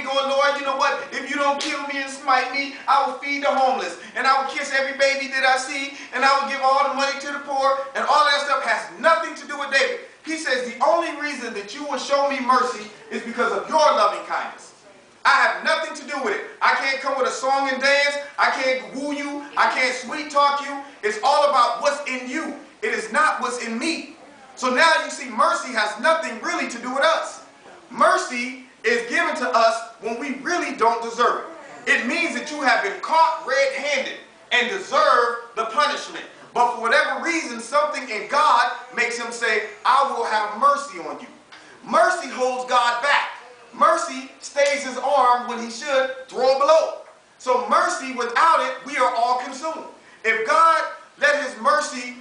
going, Lord, you know what? If you don't kill me and smite me, I will feed the homeless. And I will kiss every baby that I see. And I will give all the money to the poor. And all that stuff has nothing to do with David. He says the only reason that you will show me mercy is because of your loving kindness. I have nothing to do with it. I can't come with a song and dance. I can't woo you. I can't sweet talk you. It's all about what's in you. It is not what's in me. So now you see, mercy has nothing really to do with us. Mercy is given to us when we really don't deserve it. It means that you have been caught red-handed and deserve the punishment. But for whatever reason, something in God makes him say, I will have mercy on you. Mercy holds God back. Mercy stays his arm when he should throw a blow. So mercy, without it, we are all consumed. If God let his mercy,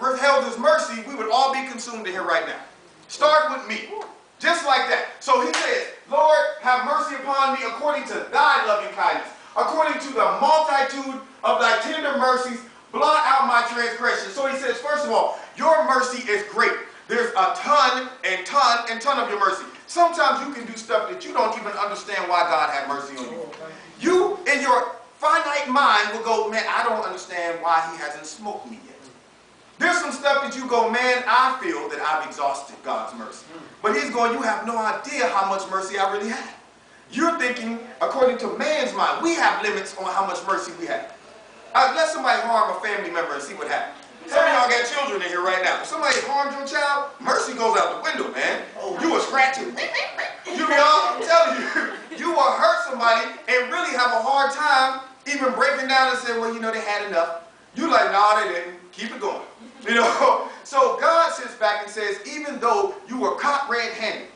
withheld his mercy, we would all be consumed in here right now. Start with me. Just like that. So he says, Lord, have mercy upon me according to thy loving kindness. According to the multitude of thy tender mercies, blot out my transgressions. So he says, first of all, your mercy is great. There's a ton and ton and ton of your mercy. Sometimes you can do stuff that you don't even understand why God had mercy on you. You, in your finite mind, will go, man, I don't understand why he hasn't smoked me yet. There's some stuff that you go, man, I feel that I've exhausted God's mercy. But he's going, you have no idea how much mercy I really have. You're thinking, according to man's mind, we have limits on how much mercy we have. Let somebody harm a family member and see what happens. Some of y'all got children in here right now. If somebody harmed your child, mercy goes out the window, man. You will scratch it. You be all, I'm telling you, you will hurt somebody and really have a hard time even breaking down and saying, well, you know, they had enough. You like, no, they didn't. Keep it going. You know? So God sits back and says, even though you were caught red-handed,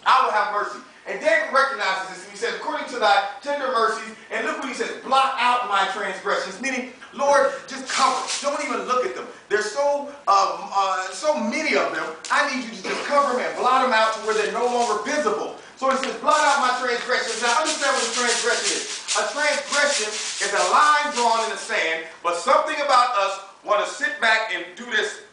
I will have mercy. And David recognizes this, and he says, according to thy tender mercies, and look what he says, blot out my transgressions, meaning, Lord, just cover them. Don't even look at them. There's so many of them, I need you to just cover them and blot them out to where they're no longer visible. So he says, blot out my transgressions. Now understand what a transgression is. A transgression is a line drawn in the sand, but something about us want to sit back and do this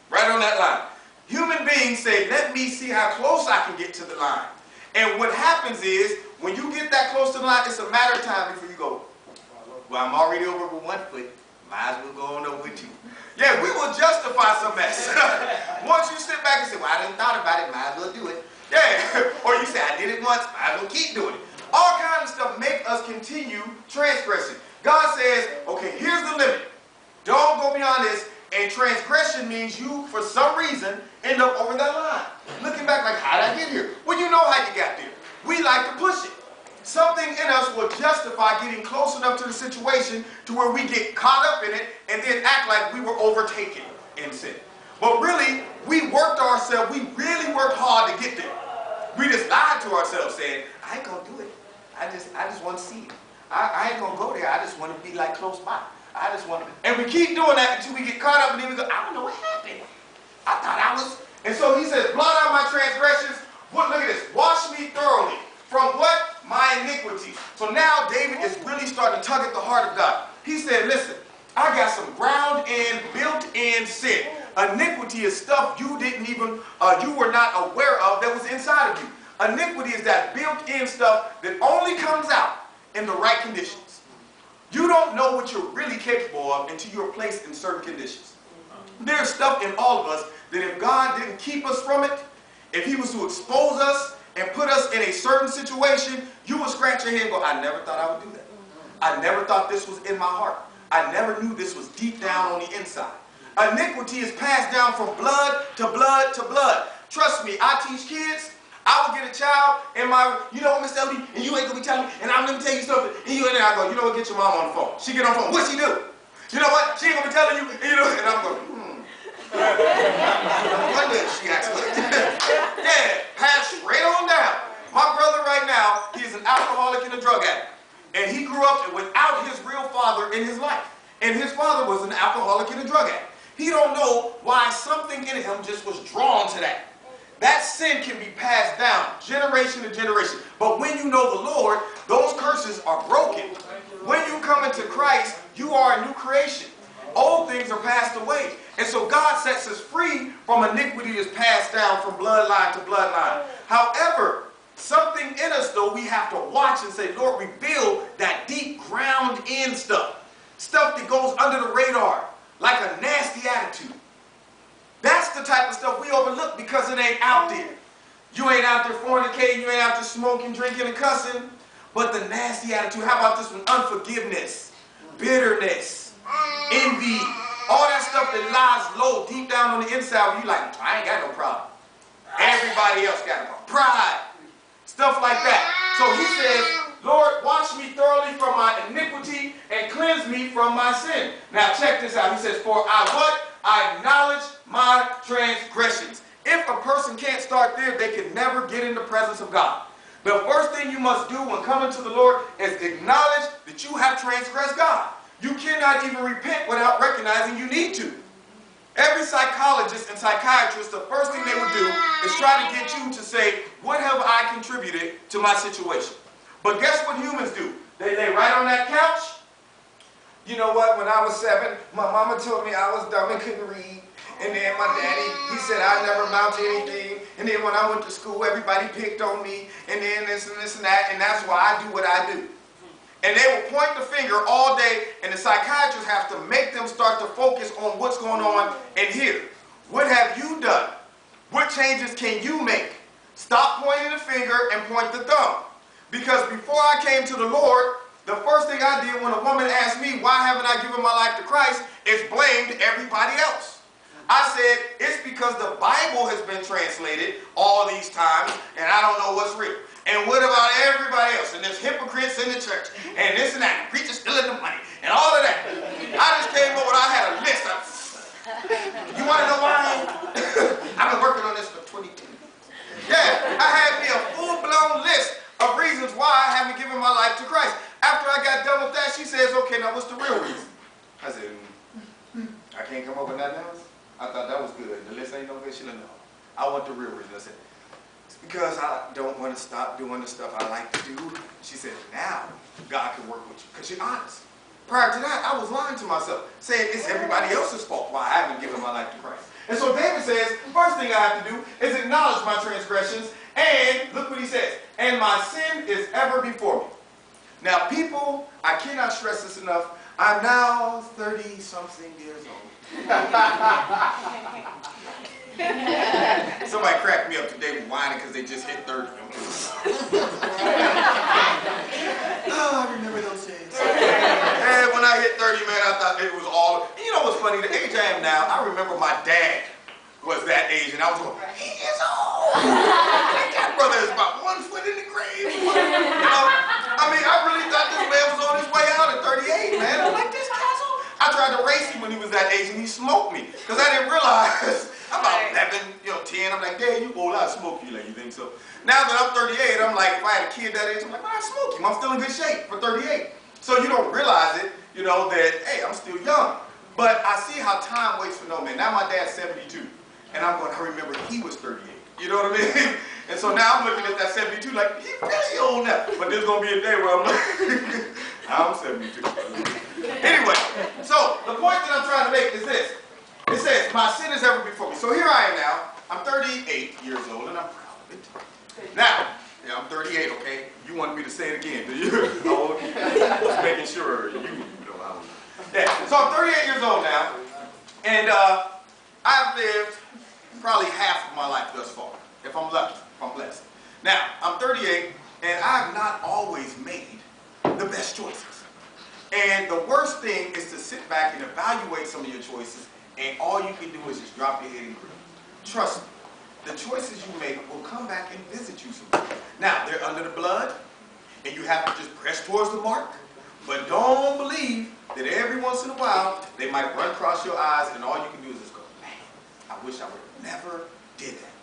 right on that line. Human beings say, let me see how close I can get to the line. And what happens is, when you get that close to the line, it's a matter of time before you go, well, I'm already over with 1 foot. Might as well go on over with 2. Yeah, we will justify some mess. Once you sit back and say, well, I didn't thought about it, might as well do it. Yeah, or you say, I did it once, might as well keep doing it. All kinds of stuff make us continue transgressing. God says, okay, here's the limit. Don't go beyond this. And transgression means you, for some reason, end up over that line. Looking back like, how did I get here? Well, you know how you got there. We like to push it. Something in us will justify getting close enough to the situation to where we get caught up in it and then act like we were overtaken in sin. But really, we worked ourselves. We really worked hard to get there. We just lied to ourselves saying, I ain't going to do it. I just want to see it. I ain't going to go there. I just want to be like close by. I just want to. And we keep doing that until we get caught up and then we go, I don't know what happened. I thought I was. And so he says, blot out my transgressions. Look at this. Wash me thoroughly. From what? My iniquity. So now David is really starting to tug at the heart of God. He said, listen, I got some ground-in, built-in sin. Iniquity is stuff you didn't even, you were not aware of that was inside of you. Iniquity is that built-in stuff that only comes out in the right conditions. You don't know what you're really capable of until you're placed in certain conditions. There's stuff in all of us that if God didn't keep us from it, if he was to expose us and put us in a certain situation, you would scratch your head and go, I never thought I would do that. I never thought this was in my heart. I never knew this was deep down on the inside. Iniquity is passed down from blood to blood to blood. Trust me, I teach kids. I would get a child in my, you know what, Miss Ellerbe, and you ain't going to be telling me, and I'm going to tell you something. And you and I go, you know what, get your mom on the phone. She get on the phone. What she do? You know what? She ain't going to be telling you, you know, and I'm going, I wonder if she acts like that. Yeah, pass straight on down. My brother right now, he's an alcoholic and a drug addict. And he grew up without his real father in his life. And his father was an alcoholic and a drug addict. He don't know why something in him just was drawn to that. That sin can be passed down generation to generation. But when you know the Lord, those curses are broken. When you come into Christ, you are a new creation. Old things are passed away. And so God sets us free from iniquity that's passed down from bloodline to bloodline. However, Something in us, though, we have to watch and say, Lord, reveal that deep ground in stuff. Stuff that goes under the radar, like a nasty attitude. That's the type of stuff we overlook because it ain't out there. You ain't out there fornicating, you ain't out there smoking, drinking, and cussing. But the nasty attitude, how about this one? Unforgiveness, bitterness, envy, all that stuff that lies low, deep down on the inside where you like, I ain't got no problem. Everybody else got a problem. Pride, stuff like that. So he says, Lord, wash me thoroughly from my iniquity and cleanse me from my sin. Now check this out. He says, for I acknowledge my transgressions. If a person can't start there, they can never get in the presence of God. The first thing you must do when coming to the Lord is acknowledge that you have transgressed God. You cannot even repent without recognizing you need to. Every psychologist and psychiatrist, the first thing they would do is try to get you to say, what have I contributed to my situation? But guess what humans do? They lay right on that couch. You know what? When I was 7, my mama told me I was dumb and couldn't read. And then my daddy, he said I never amount to anything. And then when I went to school, everybody picked on me. And then this and that. And that's why I do what I do. And they will point the finger all day. And the psychiatrist has to make them start to focus on what's going on in here. What have you done? What changes can you make? Stop pointing the finger and point the thumb. Because before I came to the Lord, the first thing I did when a woman asked me, why haven't I given my life to Christ, is blamed everybody else. I said, it's because the Bible has been translated all these times, and I don't know what's real. And what about everybody else? And there's hypocrites in the church, and this and that, and preachers stealing the money, and all of that. I just came over and I had a list. You want to know why? I've been working on this for 22 years. Yeah, I had me a full-blown list of reasons why I haven't given my life to Christ. After I got done with that, she says, okay, now what's the real reason? I said, I can't come up with nothing else? I thought that was good. The list ain't no good. She said, no. I want the real reason. I said, it's because I don't want to stop doing the stuff I like to do. She said, now God can work with you because you're honest. Prior to that, I was lying to myself, saying it's everybody else's fault why I haven't given my life to Christ. And so David says, first thing I have to do is acknowledge my transgressions, and look what he says, and my sin is ever before me. Now people, I cannot stress this enough, I'm now 30-something years old. Somebody cracked me up today whining because they just hit 30. Oh, I remember those days. And when I hit 30, man, I thought it was all... You know what's funny? The age I am now, I remember my dad was that age, and I was going, he is old. That brother is about 1 foot in the grave. You know? I mean, I really thought this man was on his way out at 38, man. I'm like, this guy's old. I tried to race him when he was that age, and he smoked me. Because I didn't realize... I'm about 11, 10. I'm like, Dad, you old, I'll smoke you. Like, you think so? Now that I'm 38, I'm like, if I had a kid that age, I'm like, well, I'd smoke him. I'm still in good shape for 38. So you don't realize it, you know, that, hey, I'm still young. But I see how time waits for no man. Now my dad's 72. And I'm going, I remember he was 38. You know what I mean? And so now I'm looking at that 72 like, he's really old now. But there's going to be a day where I'm like, I'm 72. Anyway, so the point that I'm trying to make is this. It says, my sin is ever before me. So here I am now. I'm 38 years old, and I'm proud of it. Now, yeah, I'm 38, okay? You wanted me to say it again, do you? Just making sure you know how. Yeah, so I'm 38 years old now, and I've lived probably half of my life thus far, if I'm lucky, if I'm blessed. Now, I'm 38, and I've not always made the best choices. And the worst thing is to sit back and evaluate some of your choices, and all you can do is just drop your head and grin. Trust me, the choices you make will come back and visit you someday. Now, they're under the blood, and you have to just press towards the mark. But don't believe that every once in a while, they might run across your eyes, and all you can do is just go, man, I wish I would have never did that.